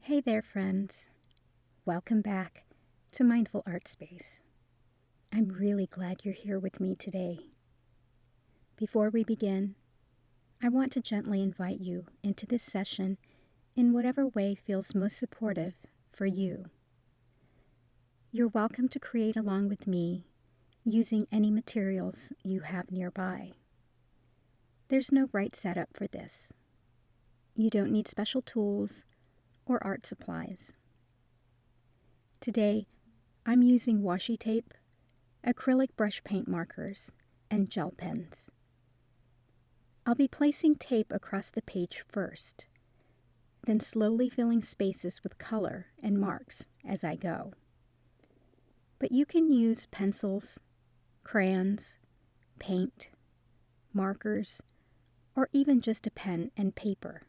Hey there, friends. Welcome back to Mindful Art Space. I'm really glad you're here with me today. Before we begin, I want to gently invite you into this session in whatever way feels most supportive for you. You're welcome to create along with me using any materials you have nearby. There's no right setup for this. You don't need special tools or art supplies. Today, I'm using washi tape, acrylic brush paint markers, and gel pens. I'll be placing tape across the page first, then slowly filling spaces with color and marks as I go. But you can use pencils, crayons, paint, markers, or even just a pen and paper.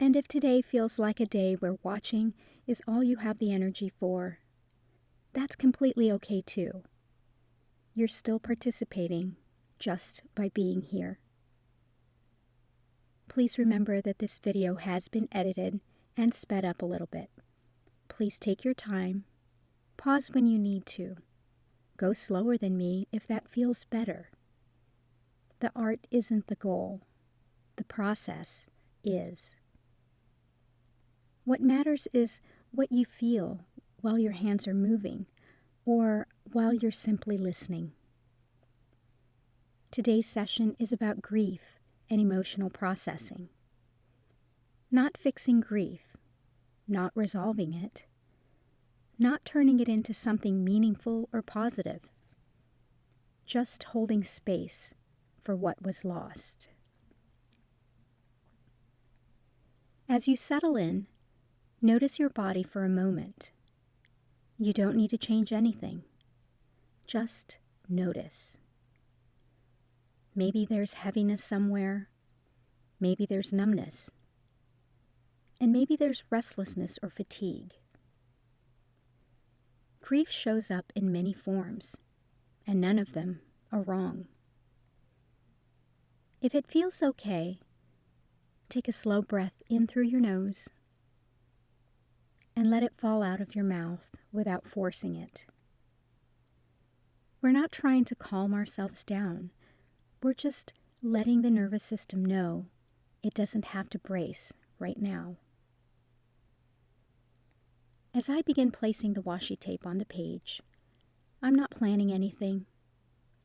And if today feels like a day where watching is all you have the energy for, that's completely okay too. You're still participating just by being here. Please remember that this video has been edited and sped up a little bit. Please take your time, pause when you need to, go slower than me if that feels better. The art isn't the goal, the process is. What matters is what you feel while your hands are moving or while you're simply listening. Today's session is about grief and emotional processing. Not fixing grief, not resolving it, not turning it into something meaningful or positive, just holding space for what was lost. As you settle in, notice your body for a moment. You don't need to change anything. Just notice. Maybe there's heaviness somewhere. Maybe there's numbness. And maybe there's restlessness or fatigue. Grief shows up in many forms, and none of them are wrong. If it feels okay, take a slow breath in through your nose and let it fall out of your mouth without forcing it. We're not trying to calm ourselves down. We're just letting the nervous system know it doesn't have to brace right now. As I begin placing the washi tape on the page, I'm not planning anything.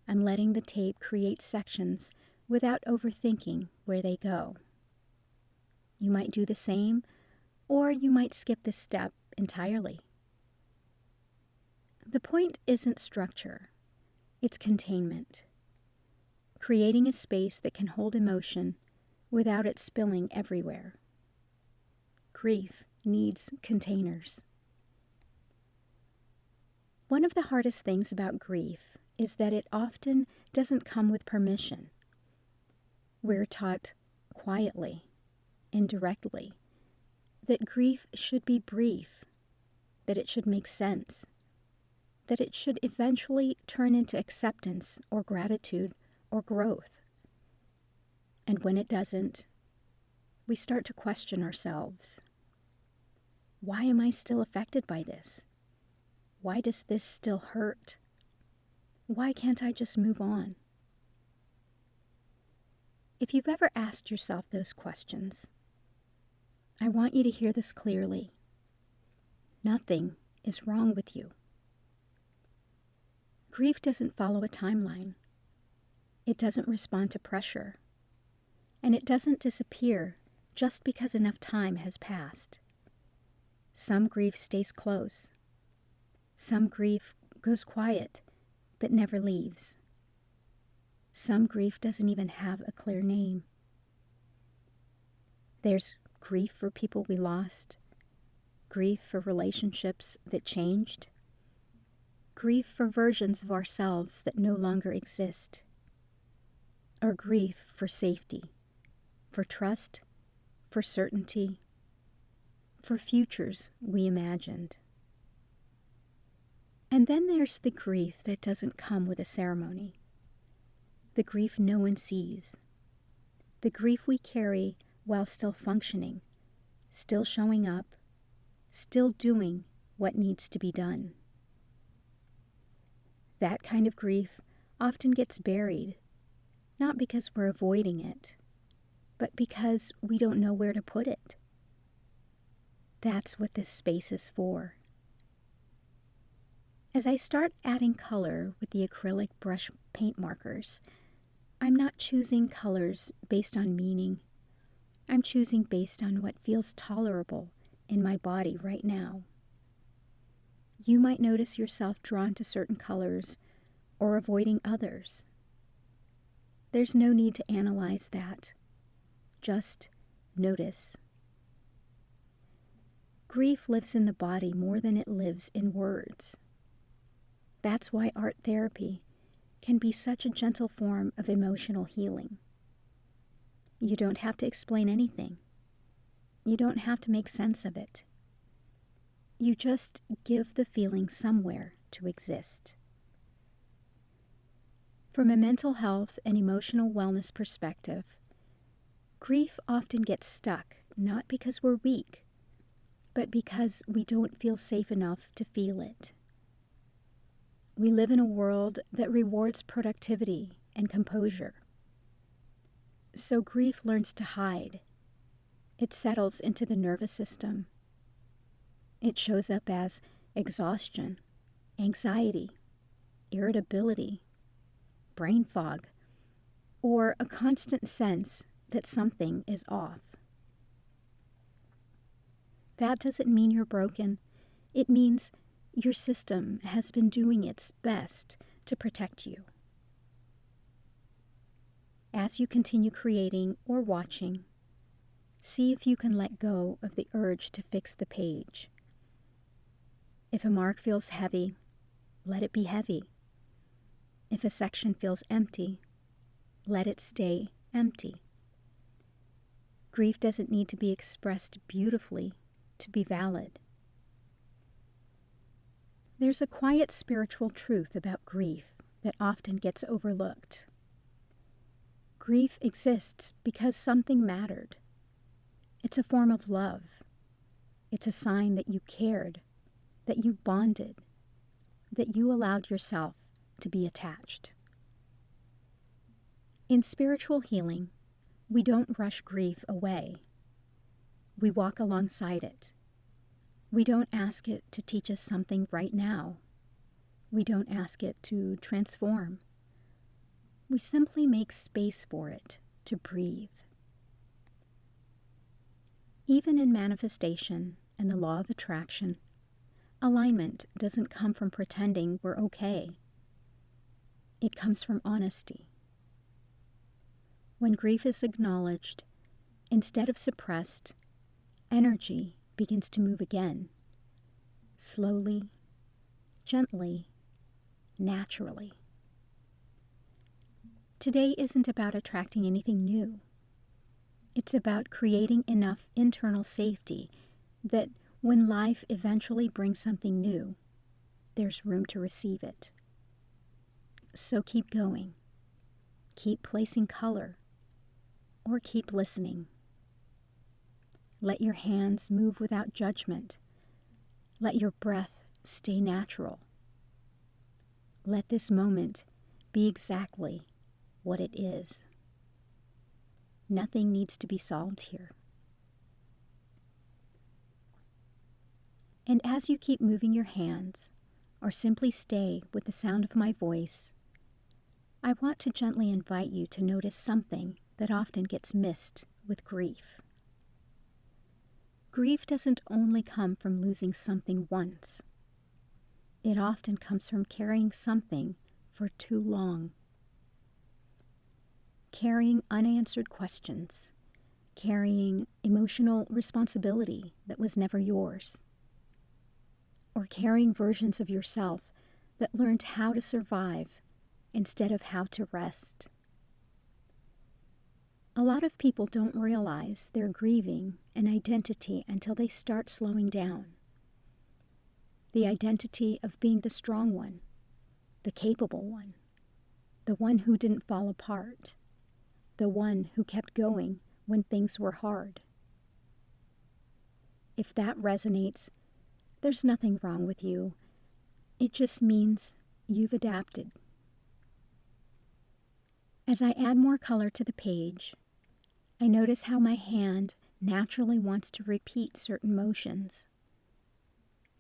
I'm letting the tape create sections without overthinking where they go. You might do the same, or you might skip this step entirely. The point isn't structure, it's containment. Creating a space that can hold emotion without it spilling everywhere. Grief needs containers. One of the hardest things about grief is that it often doesn't come with permission. We're taught quietly, indirectly, that grief should be brief, that it should make sense, that it should eventually turn into acceptance or gratitude or growth. And when it doesn't, we start to question ourselves. Why am I still affected by this? Why does this still hurt? Why can't I just move on? If you've ever asked yourself those questions, I want you to hear this clearly. Nothing is wrong with you. Grief doesn't follow a timeline. It doesn't respond to pressure. And it doesn't disappear just because enough time has passed. Some grief stays close. Some grief goes quiet, but never leaves. Some grief doesn't even have a clear name. There's grief for people we lost, grief for relationships that changed, grief for versions of ourselves that no longer exist, or grief for safety, for trust, for certainty, for futures we imagined. And then there's the grief that doesn't come with a ceremony, the grief no one sees, the grief we carry while still functioning, still showing up, still doing what needs to be done. That kind of grief often gets buried, not because we're avoiding it, but because we don't know where to put it. That's what this space is for. As I start adding color with the acrylic brush paint markers, I'm not choosing colors based on meaning. I'm choosing based on what feels tolerable in my body right now. You might notice yourself drawn to certain colors or avoiding others. There's no need to analyze that. Just notice. Grief lives in the body more than it lives in words. That's why art therapy can be such a gentle form of emotional healing. You don't have to explain anything. You don't have to make sense of it. You just give the feeling somewhere to exist. From a mental health and emotional wellness perspective, grief often gets stuck not because we're weak, but because we don't feel safe enough to feel it. We live in a world that rewards productivity and composure. So grief learns to hide. It settles into the nervous system. It shows up as exhaustion, anxiety, irritability, brain fog, or a constant sense that something is off. That doesn't mean you're broken. It means your system has been doing its best to protect you. As you continue creating or watching, see if you can let go of the urge to fix the page. If a mark feels heavy, let it be heavy. If a section feels empty, let it stay empty. Grief doesn't need to be expressed beautifully to be valid. There's a quiet spiritual truth about grief that often gets overlooked. Grief exists because something mattered. It's a form of love. It's a sign that you cared, that you bonded, that you allowed yourself to be attached. In spiritual healing, we don't rush grief away. We walk alongside it. We don't ask it to teach us something right now. We don't ask it to transform. We simply make space for it to breathe. Even in manifestation and the law of attraction, alignment doesn't come from pretending we're okay. It comes from honesty. When grief is acknowledged, instead of suppressed, energy begins to move again, slowly, gently, naturally. Today isn't about attracting anything new. It's about creating enough internal safety that when life eventually brings something new, there's room to receive it. So keep going. Keep placing color, or keep listening. Let your hands move without judgment. Let your breath stay natural. Let this moment be exactly what it is. Nothing needs to be solved here. And as you keep moving your hands, or simply stay with the sound of my voice, I want to gently invite you to notice something that often gets missed with grief. Grief doesn't only come from losing something once. It often comes from carrying something for too long. Carrying unanswered questions, carrying emotional responsibility that was never yours, or carrying versions of yourself that learned how to survive instead of how to rest. A lot of people don't realize they're grieving an identity until they start slowing down. The identity of being the strong one, the capable one, the one who didn't fall apart, the one who kept going when things were hard. If that resonates, there's nothing wrong with you. It just means you've adapted. As I add more color to the page, I notice how my hand naturally wants to repeat certain motions,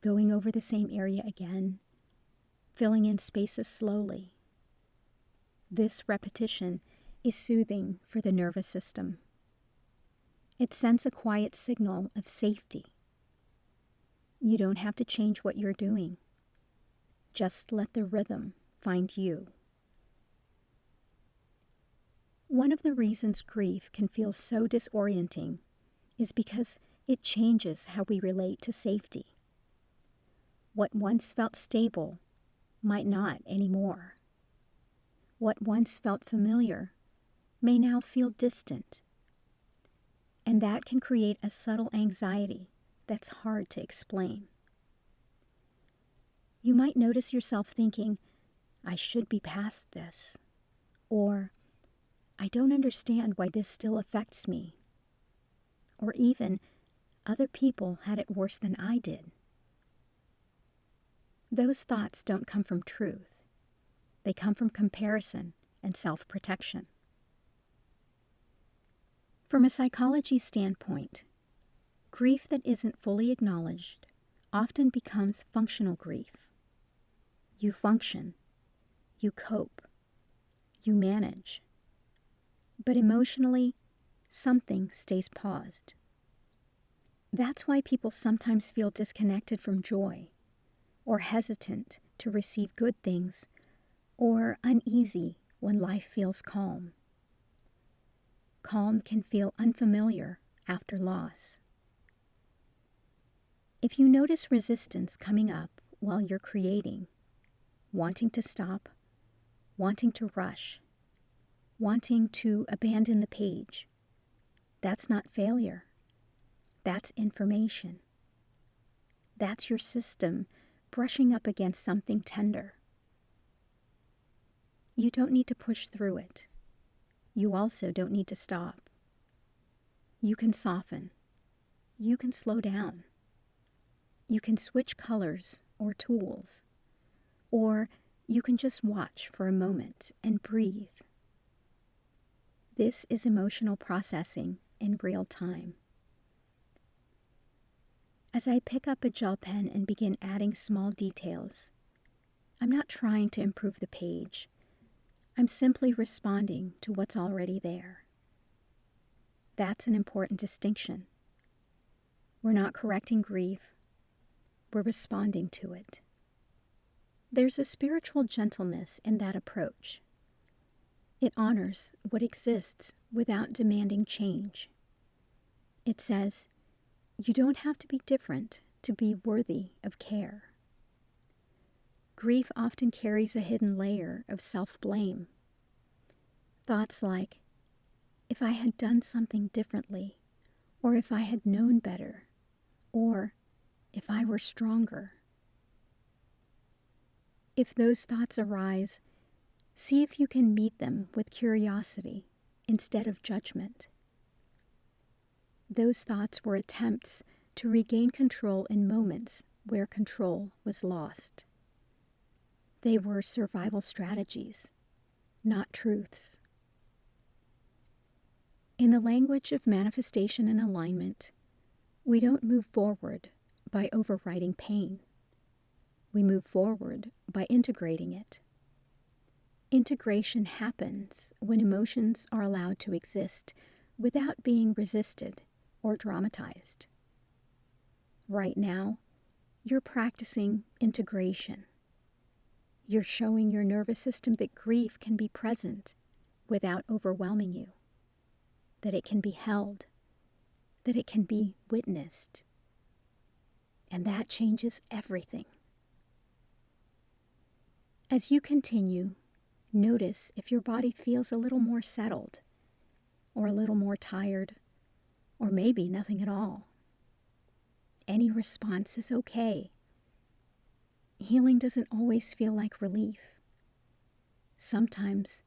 going over the same area again, filling in spaces slowly. This repetition is soothing for the nervous system. It sends a quiet signal of safety. You don't have to change what you're doing. Just let the rhythm find you. One of the reasons grief can feel so disorienting is because it changes how we relate to safety. What once felt stable might not anymore. What once felt familiar may now feel distant. And that can create a subtle anxiety that's hard to explain. You might notice yourself thinking, I should be past this, or I don't understand why this still affects me, or even other people had it worse than I did. Those thoughts don't come from truth. They come from comparison and self-protection. From a psychology standpoint, grief that isn't fully acknowledged often becomes functional grief. You function, you cope, you manage. But emotionally, something stays paused. That's why people sometimes feel disconnected from joy, or hesitant to receive good things, or uneasy when life feels calm. Calm can feel unfamiliar after loss. If you notice resistance coming up while you're creating, wanting to stop, wanting to rush, wanting to abandon the page, that's not failure. That's information. That's your system brushing up against something tender. You don't need to push through it. You also don't need to stop. You can soften. You can slow down. You can switch colors or tools. Or you can just watch for a moment and breathe. This is emotional processing in real time. As I pick up a gel pen and begin adding small details, I'm not trying to improve the page. I'm simply responding to what's already there. That's an important distinction. We're not correcting grief. We're responding to it. There's a spiritual gentleness in that approach. It honors what exists without demanding change. It says, you don't have to be different to be worthy of care. Grief often carries a hidden layer of self-blame. Thoughts like, if I had done something differently, or if I had known better, or if I were stronger. If those thoughts arise, see if you can meet them with curiosity instead of judgment. Those thoughts were attempts to regain control in moments where control was lost. They were survival strategies, not truths. In the language of manifestation and alignment, we don't move forward by overriding pain. We move forward by integrating it. Integration happens when emotions are allowed to exist without being resisted or dramatized. Right now, you're practicing integration. You're showing your nervous system that grief can be present without overwhelming you, that it can be held, that it can be witnessed. And that changes everything. As you continue, notice if your body feels a little more settled, or a little more tired, or maybe nothing at all. Any response is okay. Healing doesn't always feel like relief. Sometimes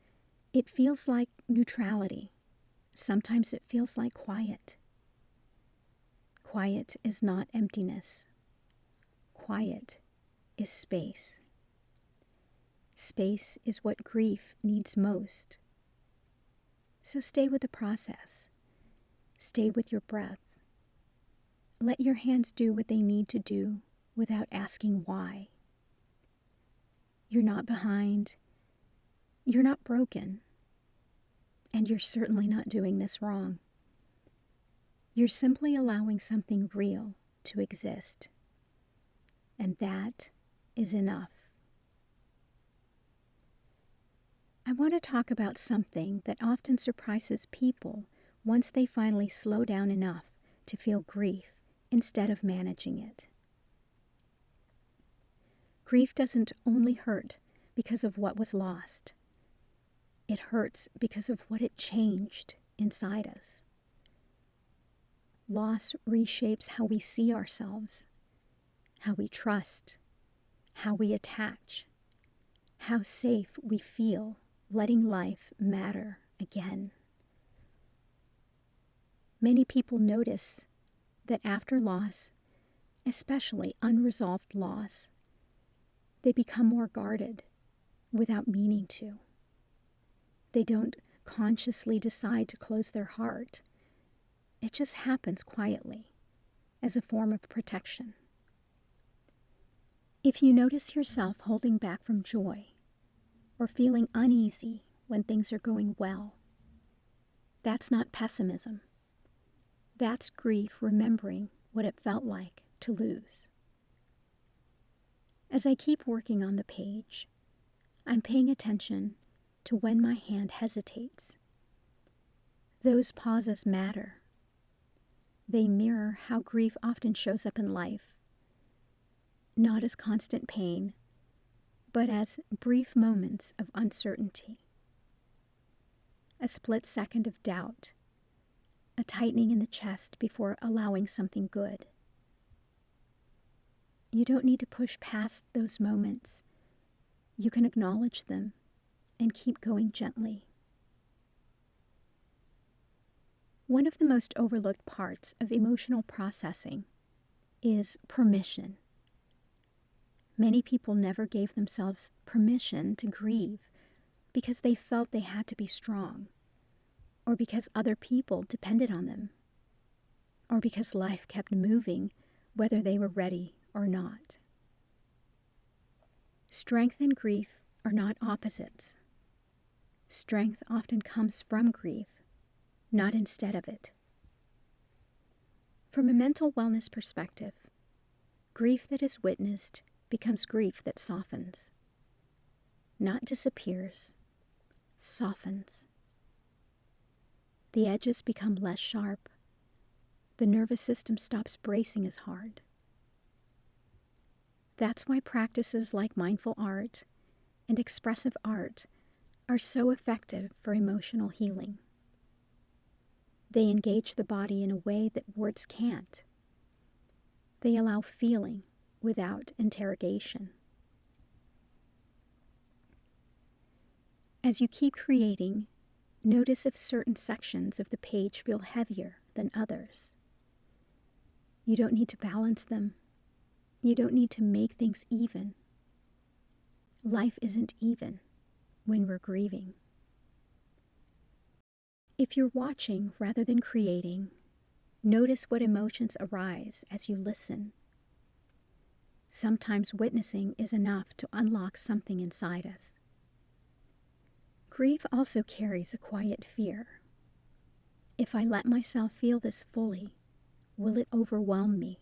it feels like neutrality. Sometimes it feels like quiet Quiet is not emptiness. Quiet is space. Space is what grief needs most. So stay with the process. Stay with your breath. Let your hands do what they need to do without asking why. You're not behind. You're not broken. And you're certainly not doing this wrong. You're simply allowing something real to exist. And that is enough. I want to talk about something that often surprises people once they finally slow down enough to feel grief instead of managing it. Grief doesn't only hurt because of what was lost. It hurts because of what it changed inside us. Loss reshapes how we see ourselves, how we trust, how we attach, how safe we feel letting life matter again. Many people notice that after loss, especially unresolved loss, they become more guarded without meaning to. They don't consciously decide to close their heart. It just happens quietly as a form of protection. If you notice yourself holding back from joy or feeling uneasy when things are going well, that's not pessimism. That's grief remembering what it felt like to lose. As I keep working on the page, I'm paying attention to when my hand hesitates. Those pauses matter. They mirror how grief often shows up in life, not as constant pain, but as brief moments of uncertainty. A split second of doubt, a tightening in the chest before allowing something good. You don't need to push past those moments. You can acknowledge them and keep going gently. One of the most overlooked parts of emotional processing is permission. Many people never gave themselves permission to grieve because they felt they had to be strong, or because other people depended on them, or because life kept moving whether they were ready or not. Strength and grief are not opposites. Strength often comes from grief, not instead of it. From a mental wellness perspective, grief that is witnessed becomes grief that softens. Not disappears, softens. The edges become less sharp. The nervous system stops bracing as hard. That's why practices like mindful art and expressive art are so effective for emotional healing. They engage the body in a way that words can't. They allow feeling without interrogation. As you keep creating, notice if certain sections of the page feel heavier than others. You don't need to balance them. You don't need to make things even. Life isn't even when we're grieving. If you're watching rather than creating, notice what emotions arise as you listen. Sometimes witnessing is enough to unlock something inside us. Grief also carries a quiet fear. If I let myself feel this fully, will it overwhelm me?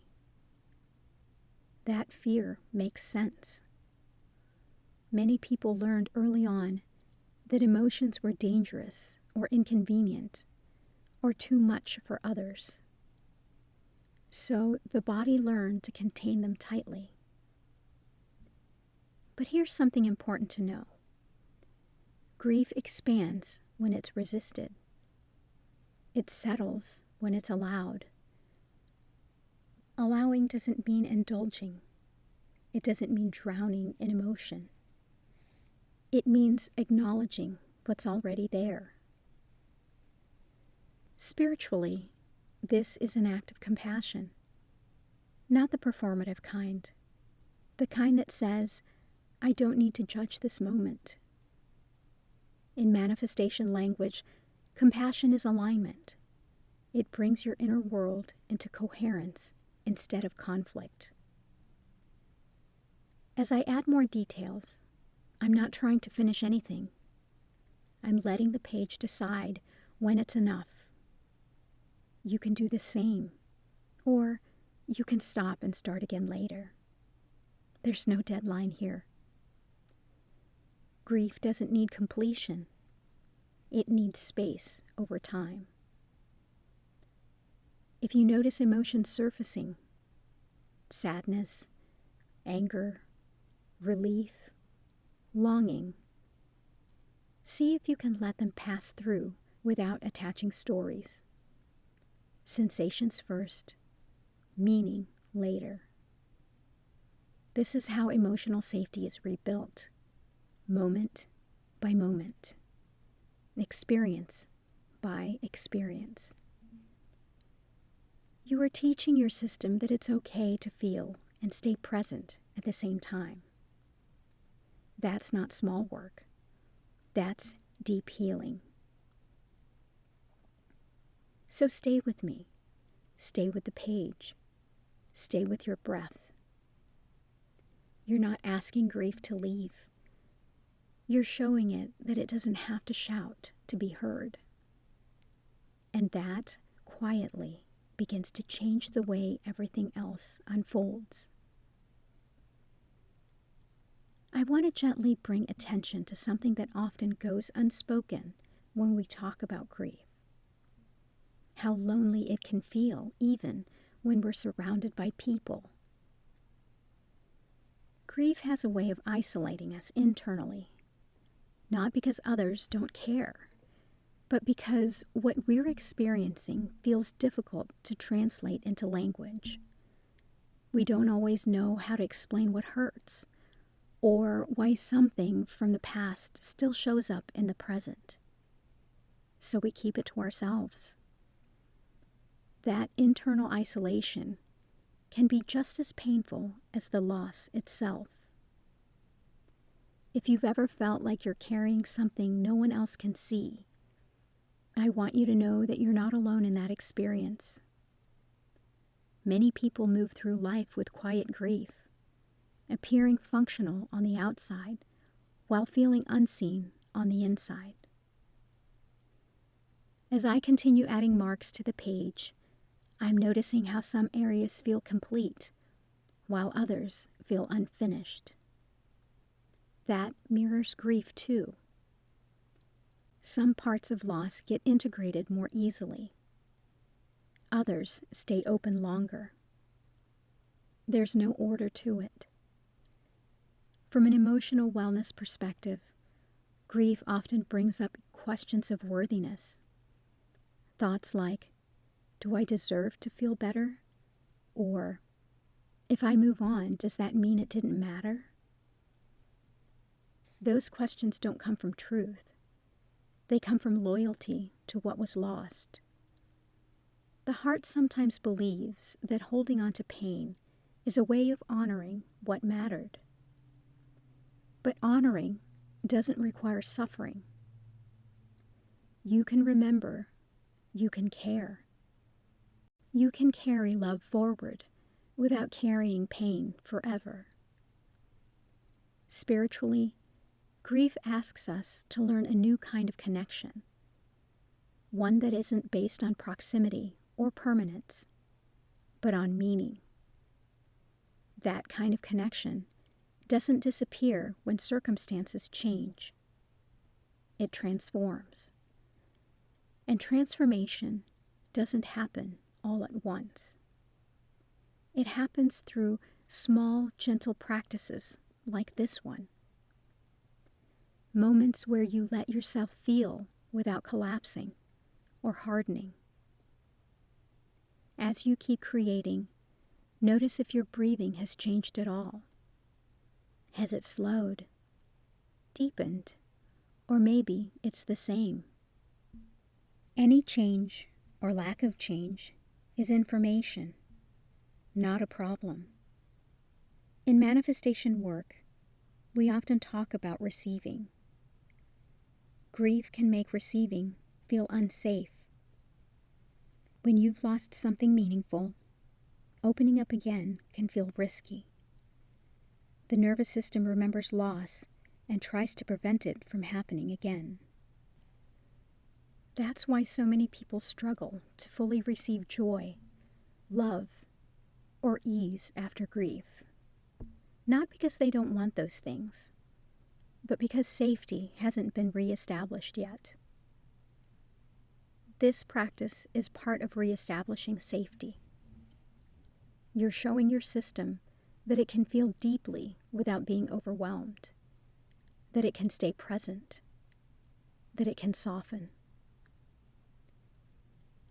That fear makes sense. Many people learned early on that emotions were dangerous or inconvenient or too much for others. So the body learned to contain them tightly. But here's something important to know. Grief expands when it's resisted. It settles when it's allowed. Allowing doesn't mean indulging. It doesn't mean drowning in emotion. It means acknowledging what's already there. Spiritually, this is an act of compassion. Not the performative kind. The kind that says, I don't need to judge this moment. In manifestation language, compassion is alignment. It brings your inner world into coherence instead of conflict. As I add more details, I'm not trying to finish anything. I'm letting the page decide when it's enough. You can do the same, or you can stop and start again later. There's no deadline here. Grief doesn't need completion. It needs space over time. If you notice emotions surfacing, sadness, anger, relief, longing, see if you can let them pass through without attaching stories. Sensations first, meaning later. This is how emotional safety is rebuilt, moment by moment, experience by experience. You are teaching your system that it's okay to feel and stay present at the same time. That's not small work. That's deep healing. So stay with me. Stay with the page. Stay with your breath. You're not asking grief to leave. You're showing it that it doesn't have to shout to be heard. And that, quietly, begins to change the way everything else unfolds. I want to gently bring attention to something that often goes unspoken when we talk about grief. How lonely it can feel, even when we're surrounded by people. Grief has a way of isolating us internally, not because others don't care, but because what we're experiencing feels difficult to translate into language. We don't always know how to explain what hurts, or why something from the past still shows up in the present. So we keep it to ourselves. That internal isolation can be just as painful as the loss itself. If you've ever felt like you're carrying something no one else can see, I want you to know that you're not alone in that experience. Many people move through life with quiet grief, appearing functional on the outside while feeling unseen on the inside. As I continue adding marks to the page, I'm noticing how some areas feel complete, while others feel unfinished. That mirrors grief too. Some parts of loss get integrated more easily. Others stay open longer. There's no order to it. From an emotional wellness perspective, grief often brings up questions of worthiness. Thoughts like, do I deserve to feel better? Or, if I move on, does that mean it didn't matter? Those questions don't come from truth. They come from loyalty to what was lost. The heart sometimes believes that holding on to pain is a way of honoring what mattered. But honoring doesn't require suffering. You can remember. You can care. You can carry love forward without carrying pain forever. Spiritually, grief asks us to learn a new kind of connection, one that isn't based on proximity or permanence, but on meaning. That kind of connection doesn't disappear when circumstances change. It transforms. And transformation doesn't happen all at once. It happens through small, gentle practices like this one. Moments where you let yourself feel without collapsing or hardening. As you keep creating, notice if your breathing has changed at all. Has it slowed, deepened, or maybe it's the same? Any change or lack of change is information, not a problem. In manifestation work, we often talk about receiving. Grief can make receiving feel unsafe. When you've lost something meaningful, opening up again can feel risky. The nervous system remembers loss and tries to prevent it from happening again. That's why so many people struggle to fully receive joy, love, or ease after grief. Not because they don't want those things, but because safety hasn't been reestablished yet. This practice is part of reestablishing safety. You're showing your system that it can feel deeply without being overwhelmed, that it can stay present, that it can soften.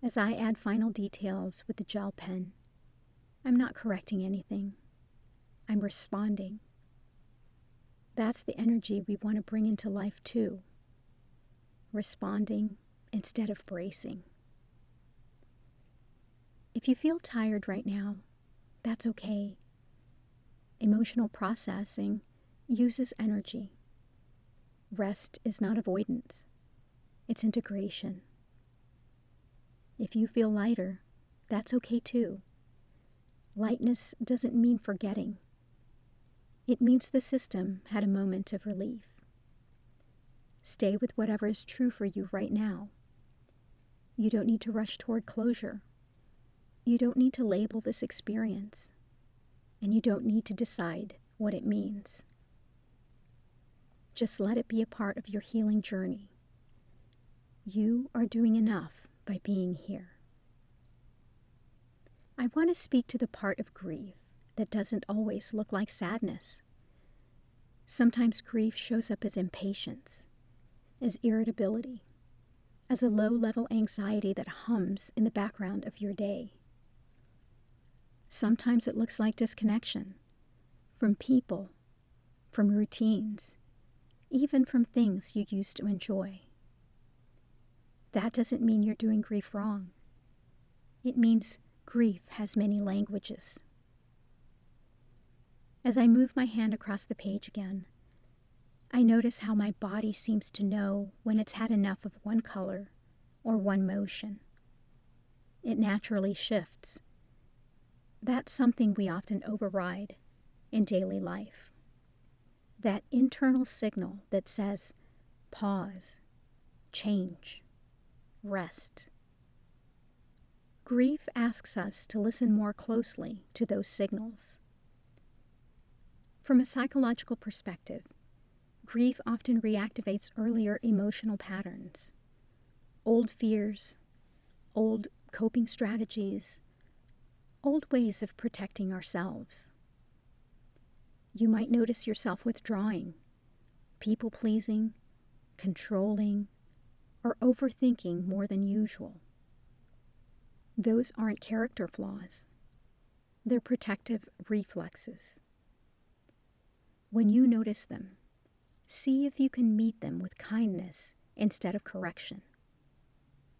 As I add final details with the gel pen, I'm not correcting anything. I'm responding. That's the energy we want to bring into life too. Responding instead of bracing. If you feel tired right now, that's okay. Emotional processing uses energy. Rest is not avoidance. It's integration. If you feel lighter, that's okay too. Lightness doesn't mean forgetting. It means the system had a moment of relief. Stay with whatever is true for you right now. You don't need to rush toward closure. You don't need to label this experience. And you don't need to decide what it means. Just let it be a part of your healing journey. You are doing enough by being here. I want to speak to the part of grief that doesn't always look like sadness. Sometimes grief shows up as impatience, as irritability, as a low-level anxiety that hums in the background of your day. Sometimes it looks like disconnection from people, from routines, even from things you used to enjoy. That doesn't mean you're doing grief wrong. It means grief has many languages. As I move my hand across the page again, I notice how my body seems to know when it's had enough of one color or one motion. It naturally shifts. That's something we often override in daily life. That internal signal that says, pause, change, rest. Grief asks us to listen more closely to those signals. From a psychological perspective, grief often reactivates earlier emotional patterns, old fears, old coping strategies, old ways of protecting ourselves. You might notice yourself withdrawing, people-pleasing, controlling, or overthinking more than usual. Those aren't character flaws. They're protective reflexes. When you notice them, see if you can meet them with kindness instead of correction.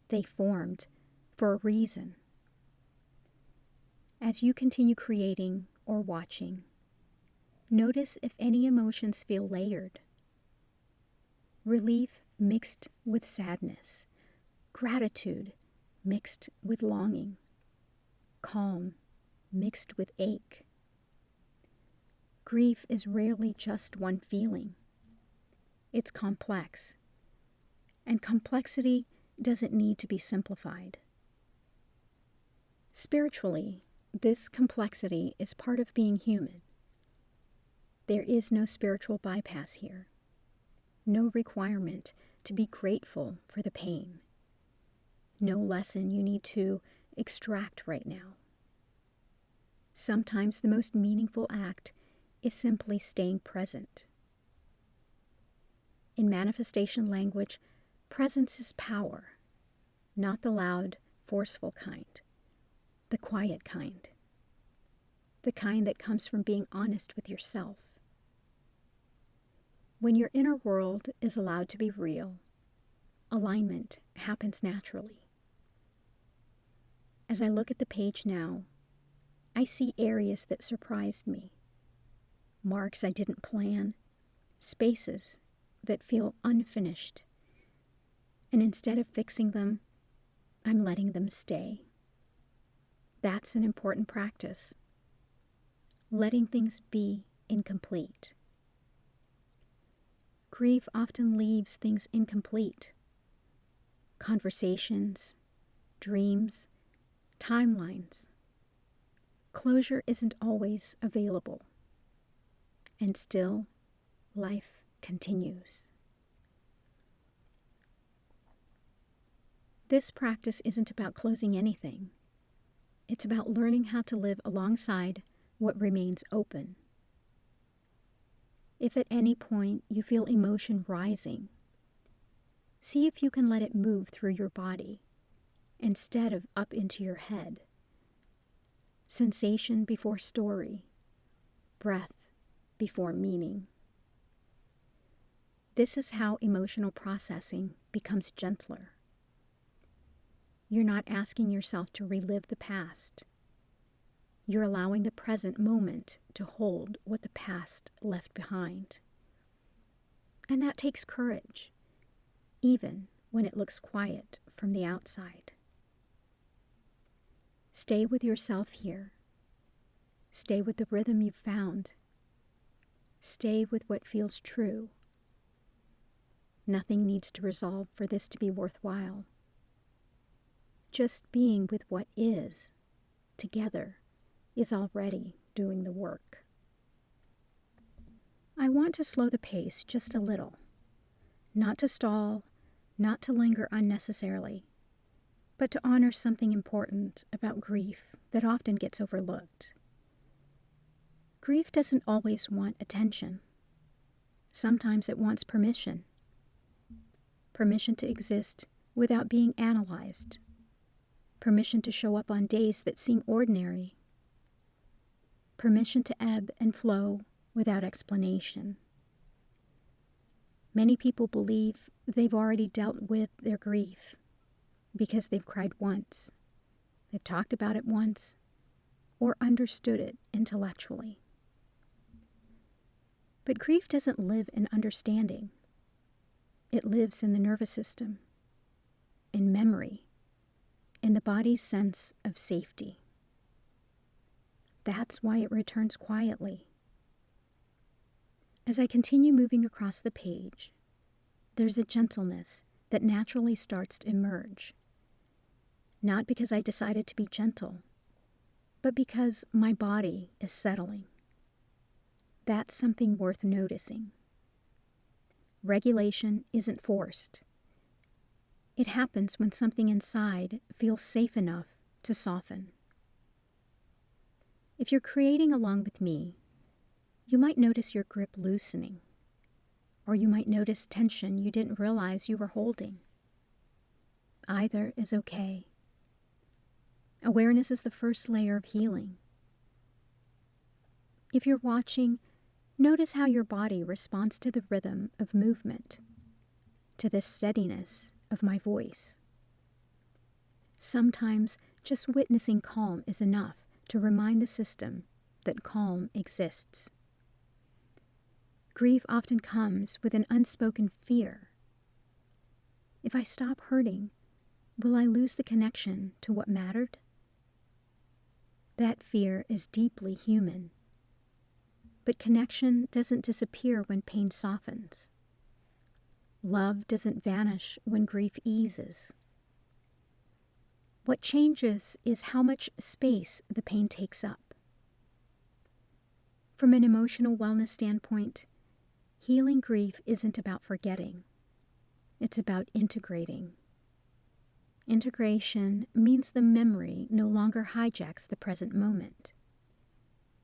They formed for a reason. As you continue creating or watching, notice if any emotions feel layered. Relief mixed with sadness, gratitude mixed with longing, calm mixed with ache. Grief is rarely just one feeling. It's complex, and complexity doesn't need to be simplified. Spiritually, this complexity is part of being human. There is no spiritual bypass here, no requirement to be grateful for the pain, no lesson you need to extract right now. Sometimes the most meaningful act is simply staying present. In manifestation language, presence is power, not the loud, forceful kind, the quiet kind, the kind that comes from being honest with yourself. When your inner world is allowed to be real, alignment happens naturally. As I look at the page now, I see areas that surprised me, marks I didn't plan, spaces that feel unfinished. And instead of fixing them, I'm letting them stay. That's an important practice. Letting things be incomplete. Grief often leaves things incomplete. Conversations, dreams, timelines. Closure isn't always available. And still, life continues. This practice isn't about closing anything. It's about learning how to live alongside what remains open. If at any point you feel emotion rising, see if you can let it move through your body instead of up into your head. Sensation before story, breath before meaning. This is how emotional processing becomes gentler. You're not asking yourself to relive the past. You're allowing the present moment to hold what the past left behind. And that takes courage, even when it looks quiet from the outside. Stay with yourself here. Stay with the rhythm you've found. Stay with what feels true. Nothing needs to resolve for this to be worthwhile. Just being with what is, together, is already doing the work. I want to slow the pace just a little. Not to stall, not to linger unnecessarily, but to honor something important about grief that often gets overlooked. Grief doesn't always want attention. Sometimes it wants permission. Permission to exist without being analyzed. Permission to show up on days that seem ordinary. Permission to ebb and flow without explanation. Many people believe they've already dealt with their grief because they've cried once, they've talked about it once, or understood it intellectually. But grief doesn't live in understanding. It lives in the nervous system, in memory, in the body's sense of safety. That's why it returns quietly. As I continue moving across the page, there's a gentleness that naturally starts to emerge. Not because I decided to be gentle, but because my body is settling. That's something worth noticing. Regulation isn't forced. It happens when something inside feels safe enough to soften. If you're creating along with me, you might notice your grip loosening, or you might notice tension you didn't realize you were holding. Either is okay. Awareness is the first layer of healing. If you're watching, notice how your body responds to the rhythm of movement, to the steadiness of my voice. Sometimes just witnessing calm is enough to remind the system that calm exists. Grief often comes with an unspoken fear. If I stop hurting, will I lose the connection to what mattered? That fear is deeply human. But connection doesn't disappear when pain softens. Love doesn't vanish when grief eases. What changes is how much space the pain takes up. From an emotional wellness standpoint, healing grief isn't about forgetting. It's about integrating. Integration means the memory no longer hijacks the present moment.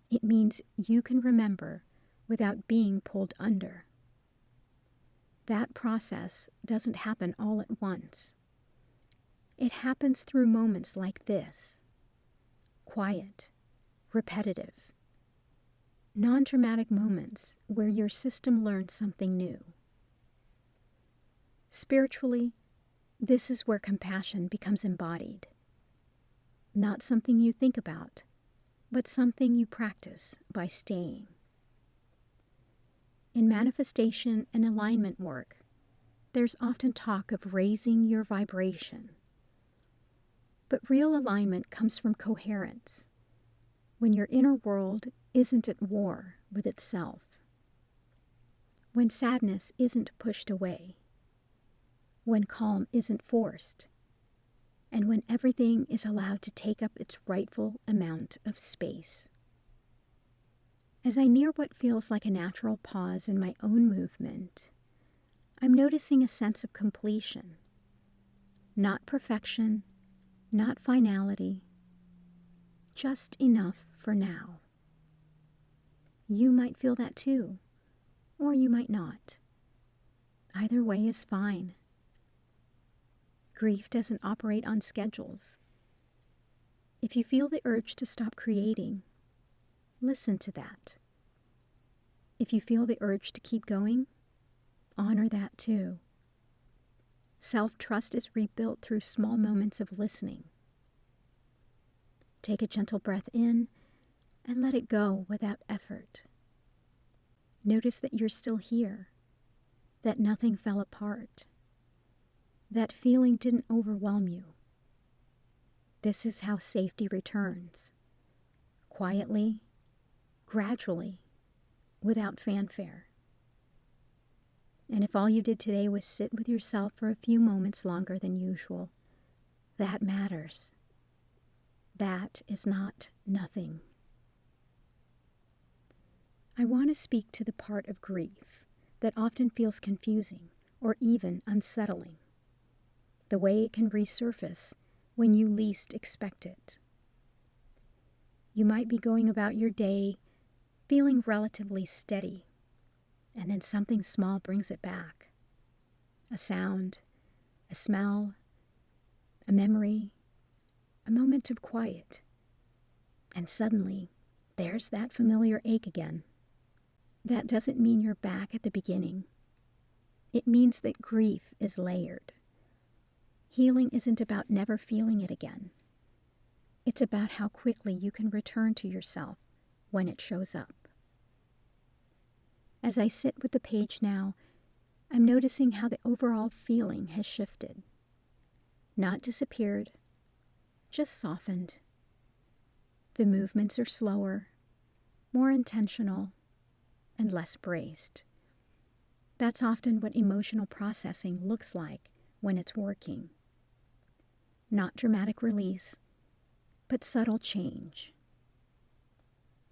It means you can remember without being pulled under. That process doesn't happen all at once. It happens through moments like this, quiet, repetitive, non-dramatic moments where your system learns something new. Spiritually, this is where compassion becomes embodied. Not something you think about, but something you practice by staying. In manifestation and alignment work, there's often talk of raising your vibration. But real alignment comes from coherence, when your inner world isn't at war with itself, when sadness isn't pushed away, when calm isn't forced, and when everything is allowed to take up its rightful amount of space. As I near what feels like a natural pause in my own movement, I'm noticing a sense of completion. Not perfection, not finality, just enough for now. You might feel that too, or you might not. Either way is fine. Grief doesn't operate on schedules. If you feel the urge to stop creating, listen to that. If you feel the urge to keep going, honor that too. Self-trust is rebuilt through small moments of listening. Take a gentle breath in and let it go without effort. Notice that you're still here, that nothing fell apart, that feeling didn't overwhelm you. This is how safety returns, quietly, gradually, without fanfare. And if all you did today was sit with yourself for a few moments longer than usual, that matters. That is not nothing. I want to speak to the part of grief that often feels confusing or even unsettling, the way it can resurface when you least expect it. You might be going about your day feeling relatively steady, and then something small brings it back. A sound, a smell, a memory, a moment of quiet. And suddenly, there's that familiar ache again. That doesn't mean you're back at the beginning. It means that grief is layered. Healing isn't about never feeling it again. It's about how quickly you can return to yourself when it shows up. As I sit with the page now, I'm noticing how the overall feeling has shifted. Not disappeared, just softened. The movements are slower, more intentional, and less braced. That's often what emotional processing looks like when it's working. Not dramatic release, but subtle change.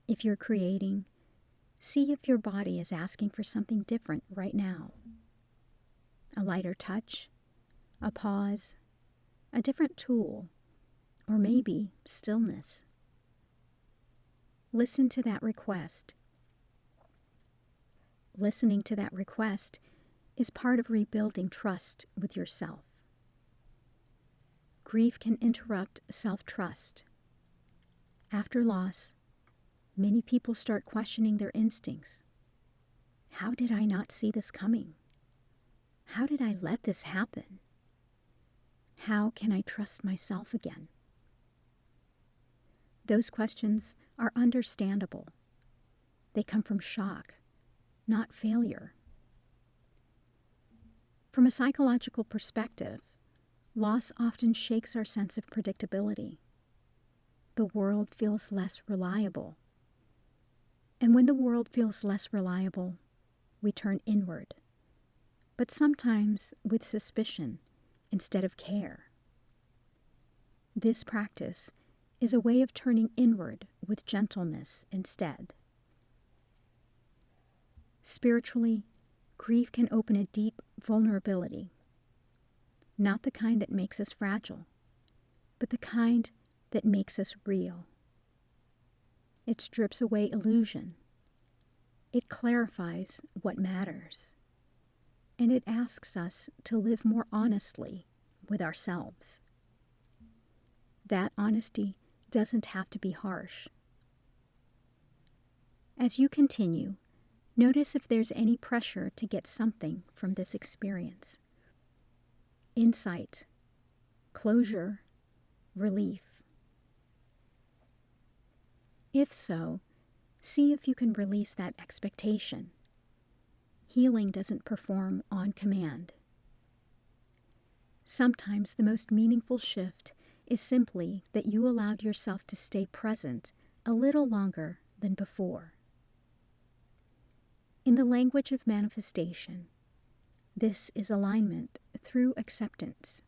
If you're creating, see if your body is asking for something different right now. A lighter touch, a pause, a different tool, or maybe stillness. Listen to that request. Listening to that request is part of rebuilding trust with yourself. Grief can interrupt self-trust. After loss, many people start questioning their instincts. How did I not see this coming? How did I let this happen? How can I trust myself again? Those questions are understandable. They come from shock, not failure. From a psychological perspective, loss often shakes our sense of predictability. The world feels less reliable. And when the world feels less reliable, we turn inward, but sometimes with suspicion instead of care. This practice is a way of turning inward with gentleness instead. Spiritually, grief can open a deep vulnerability, not the kind that makes us fragile, but the kind that makes us real. It strips away illusion. It clarifies what matters. And it asks us to live more honestly with ourselves. That honesty doesn't have to be harsh. As you continue, notice if there's any pressure to get something from this experience. Insight, closure, relief. If so, see if you can release that expectation. Healing doesn't perform on command. Sometimes the most meaningful shift is simply that you allowed yourself to stay present a little longer than before. In the language of manifestation, this is alignment through acceptance.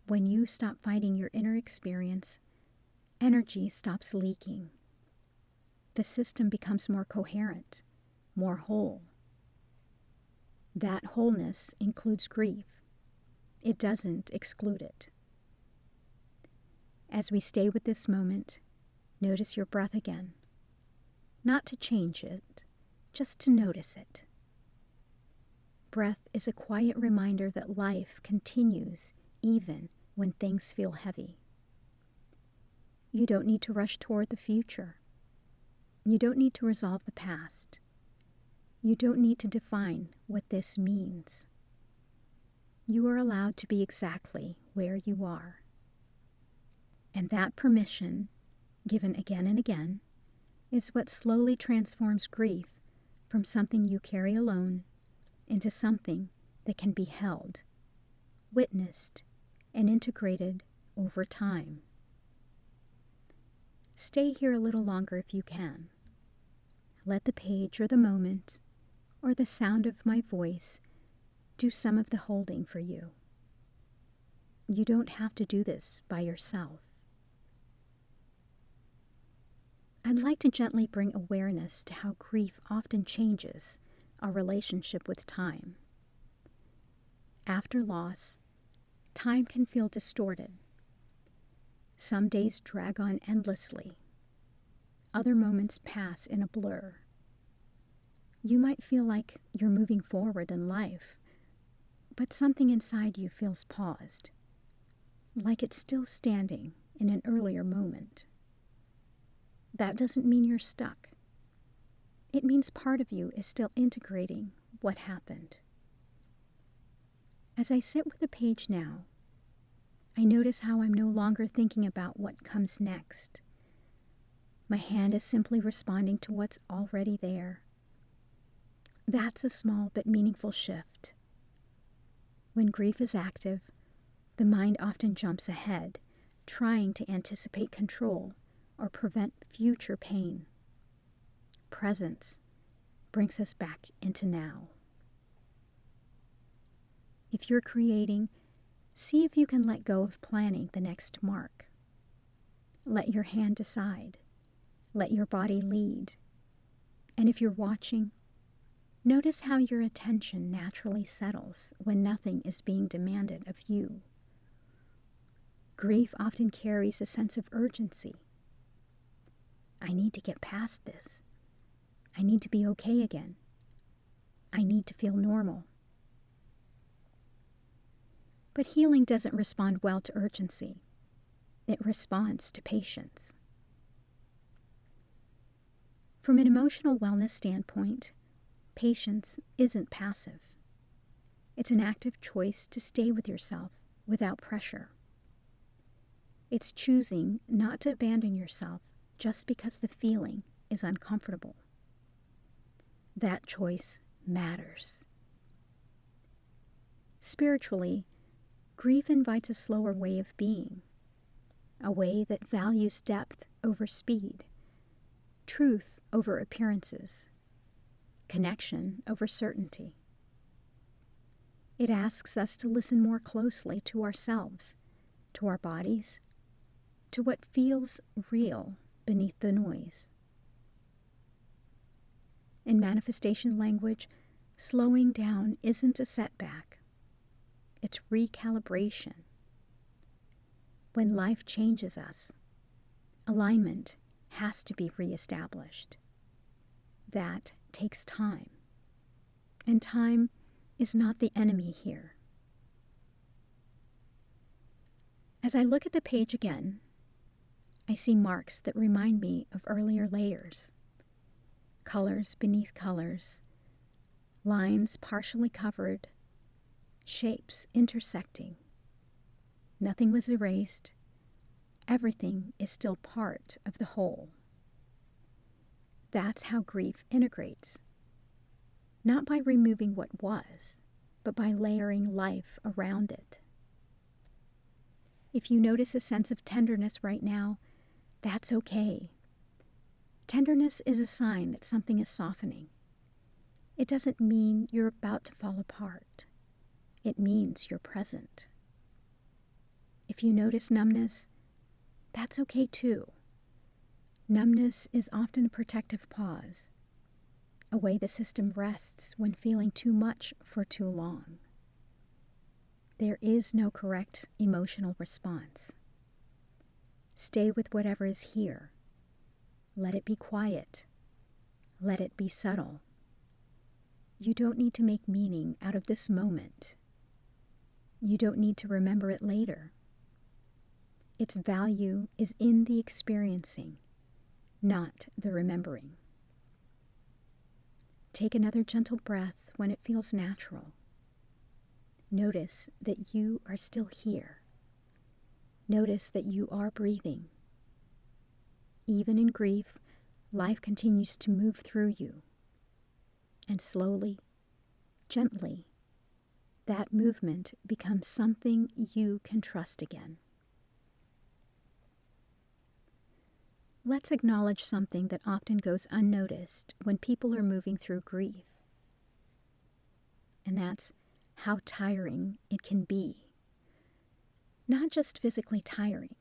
When you stop fighting your inner experience, energy stops leaking. The system becomes more coherent, more whole. That wholeness includes grief. It doesn't exclude it. As we stay with this moment, notice your breath again. Not to change it, just to notice it. Breath is a quiet reminder that life continues even when things feel heavy. You don't need to rush toward the future. You don't need to resolve the past. You don't need to define what this means. You are allowed to be exactly where you are. And that permission, given again and again, is what slowly transforms grief from something you carry alone into something that can be held, witnessed, and integrated over time. Stay here a little longer if you can. Let the page or the moment or the sound of my voice do some of the holding for you. You don't have to do this by yourself. I'd like to gently bring awareness to how grief often changes our relationship with time. After loss, time can feel distorted. Some days drag on endlessly. Other moments pass in a blur. You might feel like you're moving forward in life, but something inside you feels paused, like it's still standing in an earlier moment. That doesn't mean you're stuck. It means part of you is still integrating what happened. As I sit with the page now, I notice how I'm no longer thinking about what comes next. My hand is simply responding to what's already there. That's a small but meaningful shift. When grief is active, the mind often jumps ahead, trying to anticipate control or prevent future pain. Presence brings us back into now. If you're creating, see if you can let go of planning the next mark. Let your hand decide. Let your body lead. And if you're watching, notice how your attention naturally settles when nothing is being demanded of you. Grief often carries a sense of urgency. I need to get past this. I need to be okay again. I need to feel normal. But healing doesn't respond well to urgency. It responds to patience. From an emotional wellness standpoint, patience isn't passive. It's an active choice to stay with yourself without pressure. It's choosing not to abandon yourself just because the feeling is uncomfortable. That choice matters. Spiritually, grief invites a slower way of being, a way that values depth over speed, truth over appearances, connection over certainty. It asks us to listen more closely to ourselves, to our bodies, to what feels real beneath the noise. In manifestation language, slowing down isn't a setback. It's recalibration. When life changes us, alignment has to be reestablished. That takes time. And time is not the enemy here. As I look at the page again, I see marks that remind me of earlier layers. Colors beneath colors, lines partially covered, shapes intersecting. Nothing was erased, Everything is still part of the whole. That's how grief integrates. Not by removing what was, but by layering life around it. If you notice a sense of tenderness right now, that's okay. Tenderness is a sign that something is softening. It doesn't mean you're about to fall apart. It means you're present. If you notice numbness, that's okay too. Numbness is often a protective pause, a way the system rests when feeling too much for too long. There is no correct emotional response. Stay with whatever is here. Let it be quiet. Let it be subtle. You don't need to make meaning out of this moment. You don't need to remember it later. Its value is in the experiencing, not the remembering. Take another gentle breath when it feels natural. Notice that you are still here. Notice that you are breathing. Even in grief, life continues to move through you. And slowly, gently, that movement becomes something you can trust again. Let's acknowledge something that often goes unnoticed when people are moving through grief. And that's how tiring it can be. Not just physically tiring,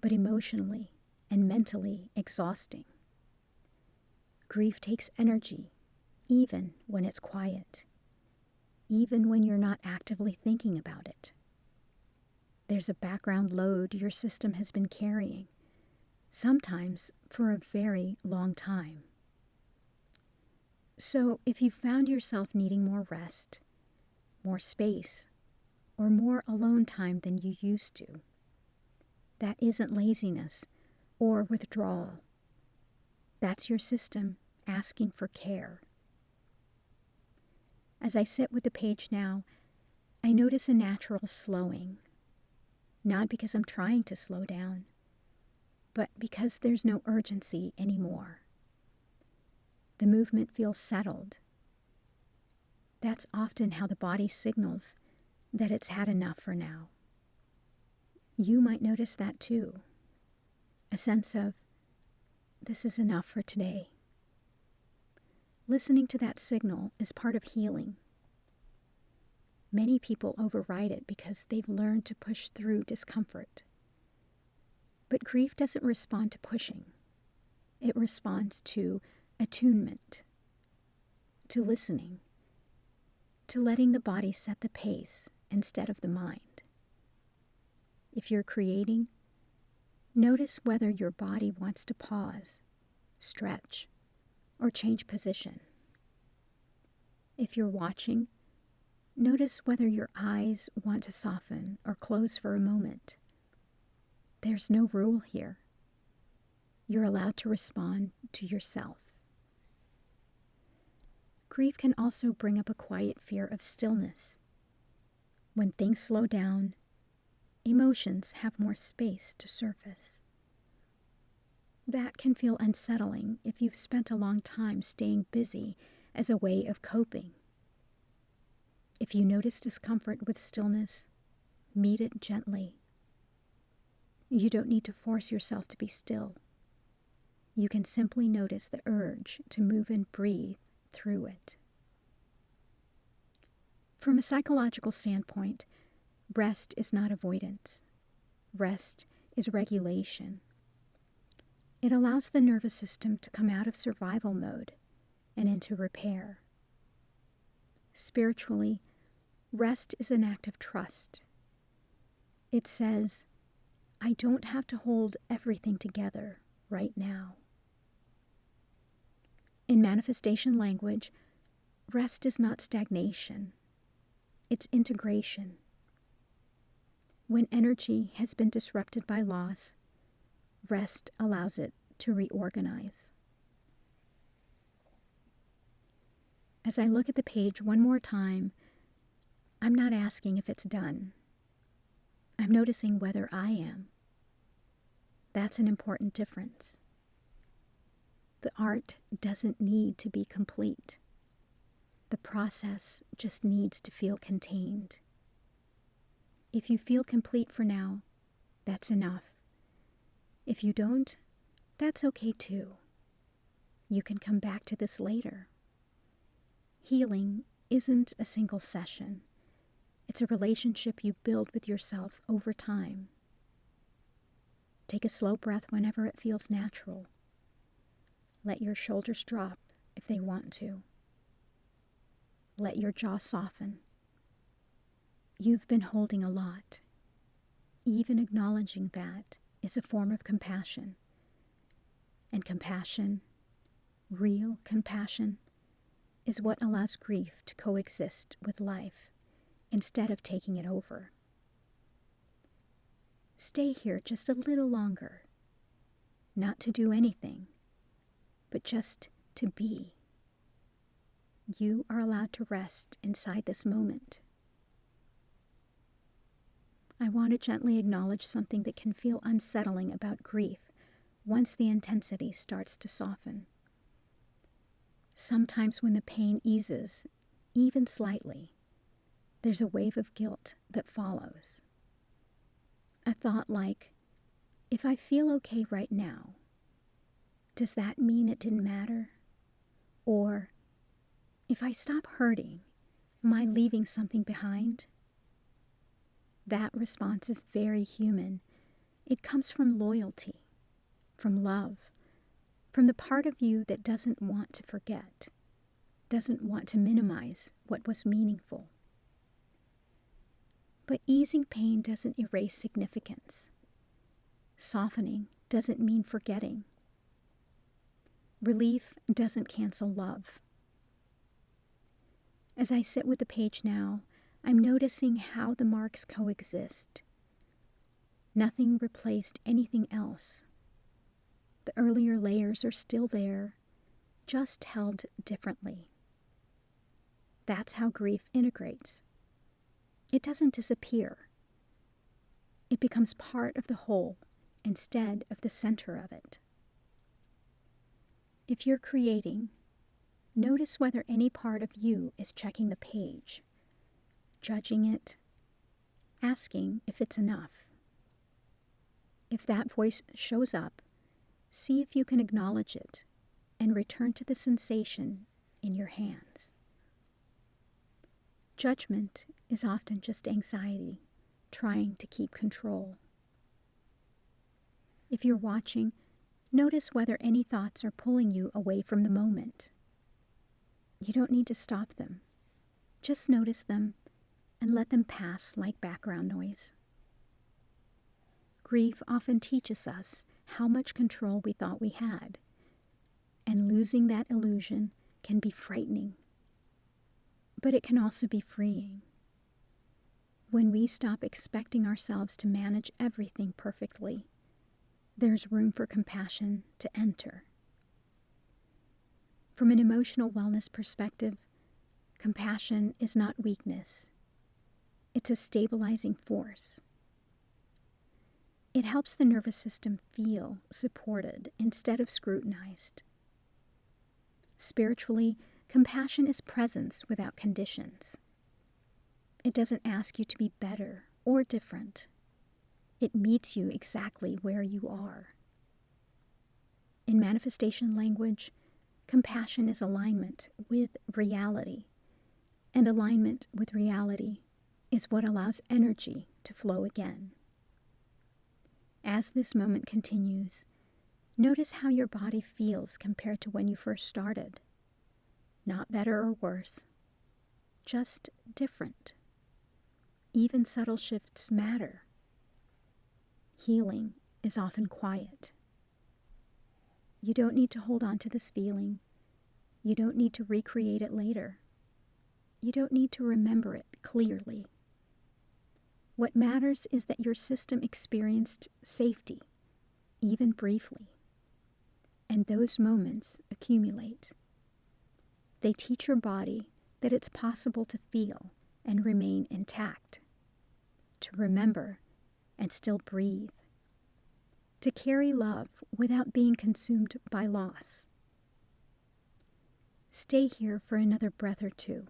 but emotionally and mentally exhausting. Grief takes energy, even when it's quiet, even when you're not actively thinking about it. There's a background load your system has been carrying, sometimes for a very long time. So if you found yourself needing more rest, more space, or more alone time than you used to, that isn't laziness or withdrawal. That's your system asking for care. As I sit with the page now, I notice a natural slowing, not because I'm trying to slow down, but because there's no urgency anymore. The movement feels settled. That's often how the body signals that it's had enough for now. You might notice that too. A sense of, this is enough for today. Listening to that signal is part of healing. Many people override it because they've learned to push through discomfort. But grief doesn't respond to pushing. It responds to attunement, to listening, to letting the body set the pace instead of the mind. If you're creating, notice whether your body wants to pause, stretch, or change position. If you're watching, notice whether your eyes want to soften or close for a moment. There's no rule here. You're allowed to respond to yourself. Grief can also bring up a quiet fear of stillness. When things slow down, emotions have more space to surface. That can feel unsettling if you've spent a long time staying busy as a way of coping. If you notice discomfort with stillness, meet it gently. You don't need to force yourself to be still. You can simply notice the urge to move and breathe through it. From a psychological standpoint, rest is not avoidance. Rest is regulation. It allows the nervous system to come out of survival mode and into repair. Spiritually, rest is an act of trust. It says, I don't have to hold everything together right now. In manifestation language, rest is not stagnation. It's integration. When energy has been disrupted by loss, rest allows it to reorganize. As I look at the page one more time, I'm not asking if it's done. I'm noticing whether I am. That's an important difference. The art doesn't need to be complete. The process just needs to feel contained. If you feel complete for now, that's enough. If you don't, that's okay too. You can come back to this later. Healing isn't a single session. It's a relationship you build with yourself over time. Take a slow breath whenever it feels natural. Let your shoulders drop if they want to. Let your jaw soften. You've been holding a lot. Even acknowledging that is a form of compassion. And compassion, real compassion, is what allows grief to coexist with life instead of taking it over. Stay here just a little longer, not to do anything, but just to be. You are allowed to rest inside this moment. I want to gently acknowledge something that can feel unsettling about grief once the intensity starts to soften. Sometimes when the pain eases, even slightly, there's a wave of guilt that follows. A thought like, if I feel okay right now, does that mean it didn't matter? Or, if I stop hurting, am I leaving something behind? That response is very human. It comes from loyalty, from love, from the part of you that doesn't want to forget, doesn't want to minimize what was meaningful. But easing pain doesn't erase significance. Softening doesn't mean forgetting. Relief doesn't cancel love. As I sit with the page now, I'm noticing how the marks coexist. Nothing replaced anything else. The earlier layers are still there, just held differently. That's how grief integrates. It doesn't disappear. It becomes part of the whole instead of the center of it. If you're creating, notice whether any part of you is checking the page, judging it, asking if it's enough. If that voice shows up, see if you can acknowledge it and return to the sensation in your hands. Judgment is often just anxiety, trying to keep control. If you're watching, notice whether any thoughts are pulling you away from the moment. You don't need to stop them. Just notice them and let them pass like background noise. Grief often teaches us how much control we thought we had, and losing that illusion can be frightening. But it can also be freeing. When we stop expecting ourselves to manage everything perfectly, there's room for compassion to enter. From an emotional wellness perspective, compassion is not weakness. It's a stabilizing force. It helps the nervous system feel supported instead of scrutinized. Spiritually, compassion is presence without conditions. It doesn't ask you to be better or different. It meets you exactly where you are. In manifestation language, compassion is alignment with reality, and alignment with reality is what allows energy to flow again. As this moment continues, notice how your body feels compared to when you first started. Not better or worse, just different. Even subtle shifts matter. Healing is often quiet. You don't need to hold on to this feeling. You don't need to recreate it later. You don't need to remember it clearly. What matters is that your system experienced safety, even briefly. And those moments accumulate. They teach your body that it's possible to feel and remain intact, to remember and still breathe. to carry love without being consumed by loss. Stay here for another breath or two.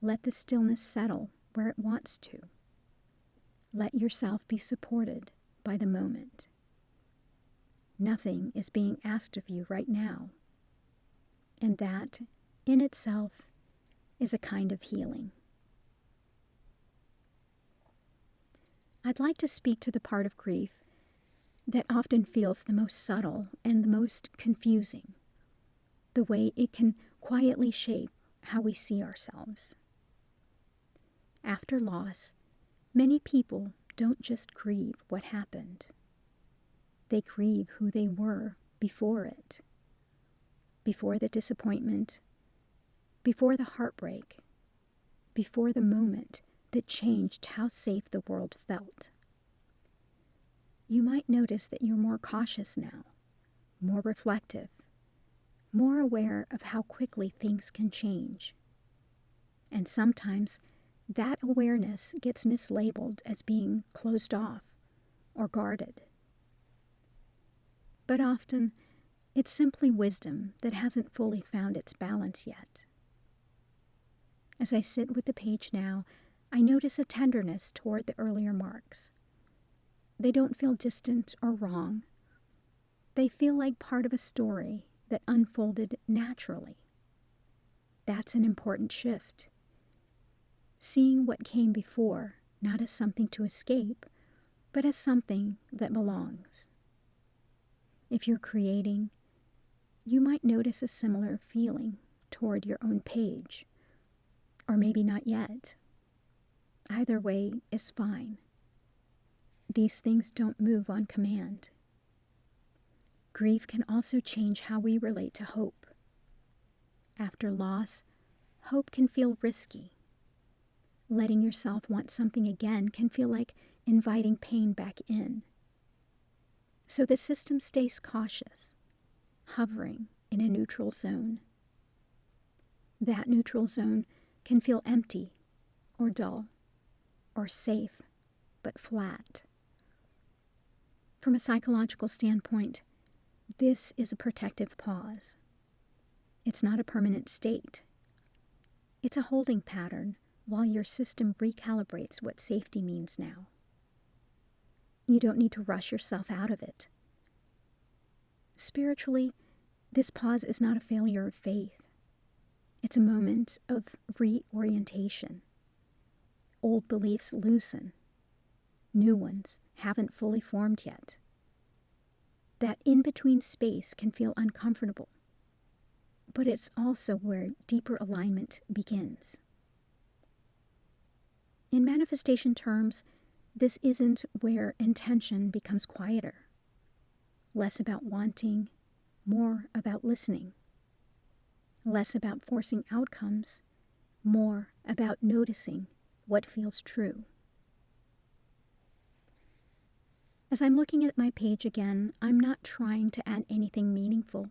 Let the stillness settle where it wants to. Let yourself be supported by the moment. Nothing is being asked of you right now, and that, in itself, is a kind of healing. I'd like to speak to the part of grief that often feels the most subtle and the most confusing, the way it can quietly shape how we see ourselves. After loss, many people don't just grieve what happened. They grieve who they were before it, before the disappointment, before the heartbreak, before the moment that changed how safe the world felt. You might notice that you're more cautious now, more reflective, more aware of how quickly things can change. And sometimes that awareness gets mislabeled as being closed off or guarded. But often, it's simply wisdom that hasn't fully found its balance yet. As I sit with the page now, I notice a tenderness toward the earlier marks. They don't feel distant or wrong. They feel like part of a story that unfolded naturally. That's an important shift. Seeing what came before, not as something to escape, but as something that belongs. If you're creating, you might notice a similar feeling toward your own page, or maybe not yet. Either way is fine. These things don't move on command. Grief can also change how we relate to hope. After loss, hope can feel risky. Letting yourself want something again can feel like inviting pain back in. So the system stays cautious, hovering in a neutral zone. That neutral zone can feel empty or dull or safe but flat. From a psychological standpoint, this is a protective pause. It's not a permanent state. It's a holding pattern while your system recalibrates what safety means now. You don't need to rush yourself out of it. Spiritually, this pause is not a failure of faith. It's a moment of reorientation. Old beliefs loosen. New ones haven't fully formed yet. That in-between space can feel uncomfortable, but it's also where deeper alignment begins. In manifestation terms, this isn't where intention becomes quieter. Less about wanting, more about listening. Less about forcing outcomes, more about noticing what feels true. As I'm looking at my page again, I'm not trying to add anything meaningful.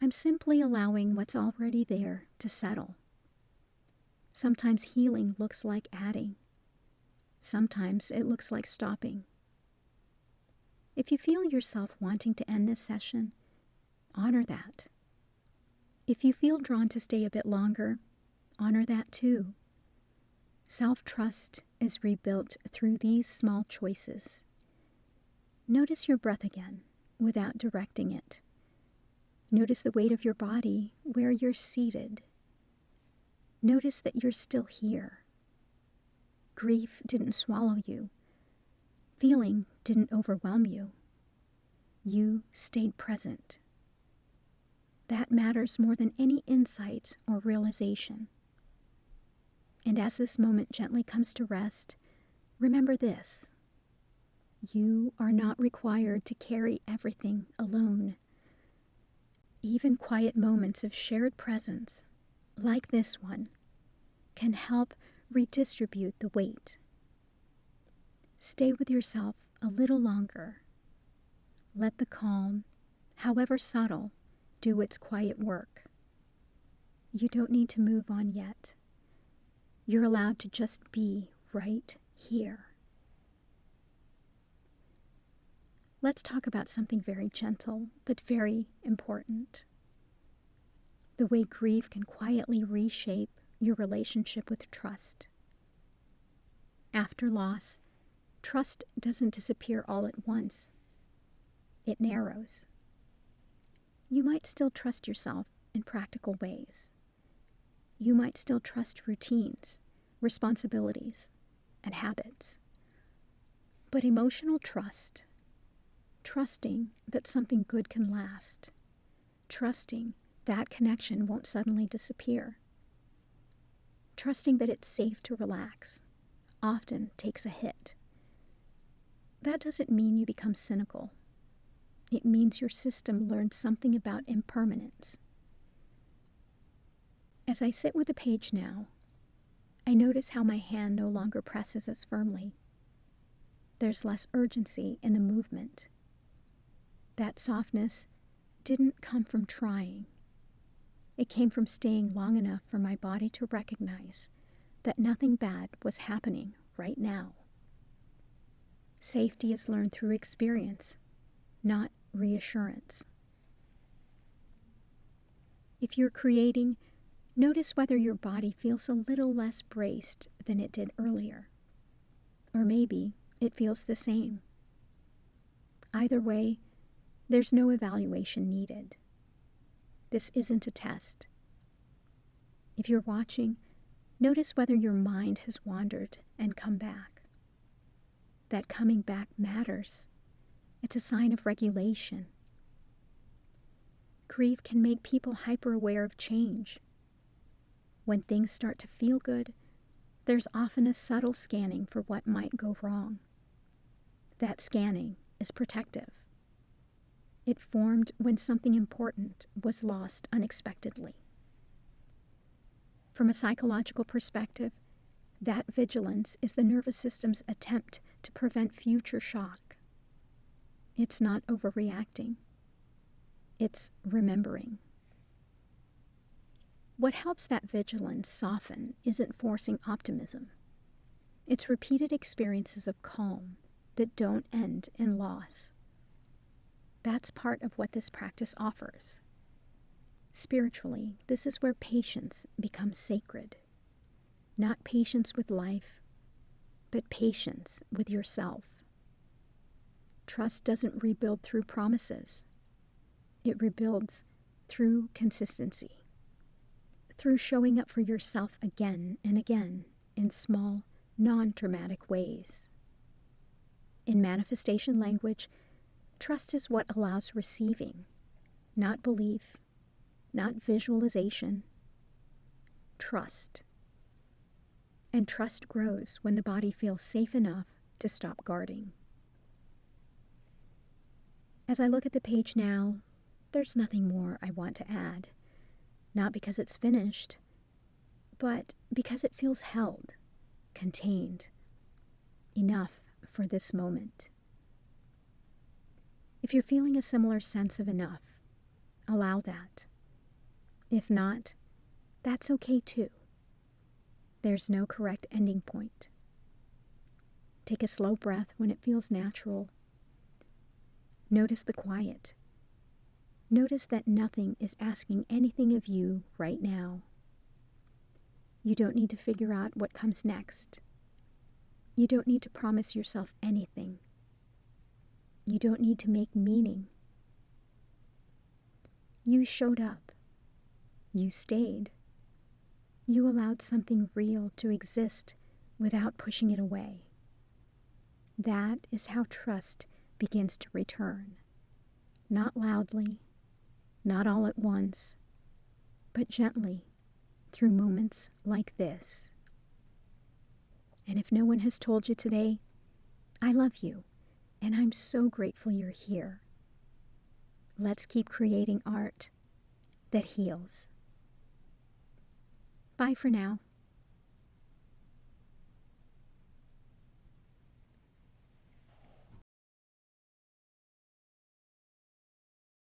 I'm simply allowing what's already there to settle. Sometimes healing looks like adding. Sometimes it looks like stopping. If you feel yourself wanting to end this session, honor that. If you feel drawn to stay a bit longer, honor that too. Self-trust is rebuilt through these small choices. Notice your breath again, without directing it. Notice the weight of your body where you're seated. Notice that you're still here. Grief didn't swallow you. Feeling didn't overwhelm you. You stayed present. That matters more than any insight or realization. And as this moment gently comes to rest, remember this. You are not required to carry everything alone. Even quiet moments of shared presence, like this one, can help redistribute the weight. Stay with yourself a little longer. Let the calm, however subtle, do its quiet work. You don't need to move on yet. You're allowed to just be right here. let's talk about something very gentle but very important. The way grief can quietly reshape your relationship with trust. After loss, trust doesn't disappear all at once. It narrows. You might still trust yourself in practical ways. You might still trust routines, responsibilities, and habits. But emotional trust, trusting that something good can last, trusting that connection won't suddenly disappear, trusting that it's safe to relax, often takes a hit. That doesn't mean you become cynical. It means your system learned something about impermanence. As I sit with the page now, I notice how my hand no longer presses as firmly. There's less urgency in the movement. That softness didn't come from trying. It came from staying long enough for my body to recognize that nothing bad was happening right now. Safety is learned through experience, not reassurance. If you're creating, notice whether your body feels a little less braced than it did earlier. Or maybe it feels the same. Either way, there's no evaluation needed. This isn't a test. If you're watching, notice whether your mind has wandered and come back. That coming back matters. It's a sign of regulation. Grief can make people hyper-aware of change. When things start to feel good, there's often a subtle scanning for what might go wrong. That scanning is protective. It formed when something important was lost unexpectedly. From a psychological perspective, that vigilance is the nervous system's attempt to prevent future shock. It's not overreacting. It's remembering. What helps that vigilance soften isn't forcing optimism. It's repeated experiences of calm that don't end in loss. That's part of what this practice offers. Spiritually, this is where patience becomes sacred. Not patience with life, but patience with yourself. Trust doesn't rebuild through promises. It rebuilds through consistency, through showing up for yourself again and again in small, non-dramatic ways. In manifestation language, trust is what allows receiving, not belief, not visualization. Trust. And trust grows when the body feels safe enough to stop guarding. As I look at the page now, there's nothing more I want to add. Not because it's finished, but because it feels held, contained, enough for this moment. If you're feeling a similar sense of enough, allow that. If not, that's okay too. There's no correct ending point. Take a slow breath when it feels natural. Notice the quiet. Notice that nothing is asking anything of you right now. You don't need to figure out what comes next. You don't need to promise yourself anything. You don't need to make meaning. You showed up. You stayed. You allowed something real to exist without pushing it away. That is how trust begins to return. Not loudly, not all at once, but gently through moments like this. And if no one has told you today, I love you, and I'm so grateful you're here. Let's keep creating art that heals. Bye for now.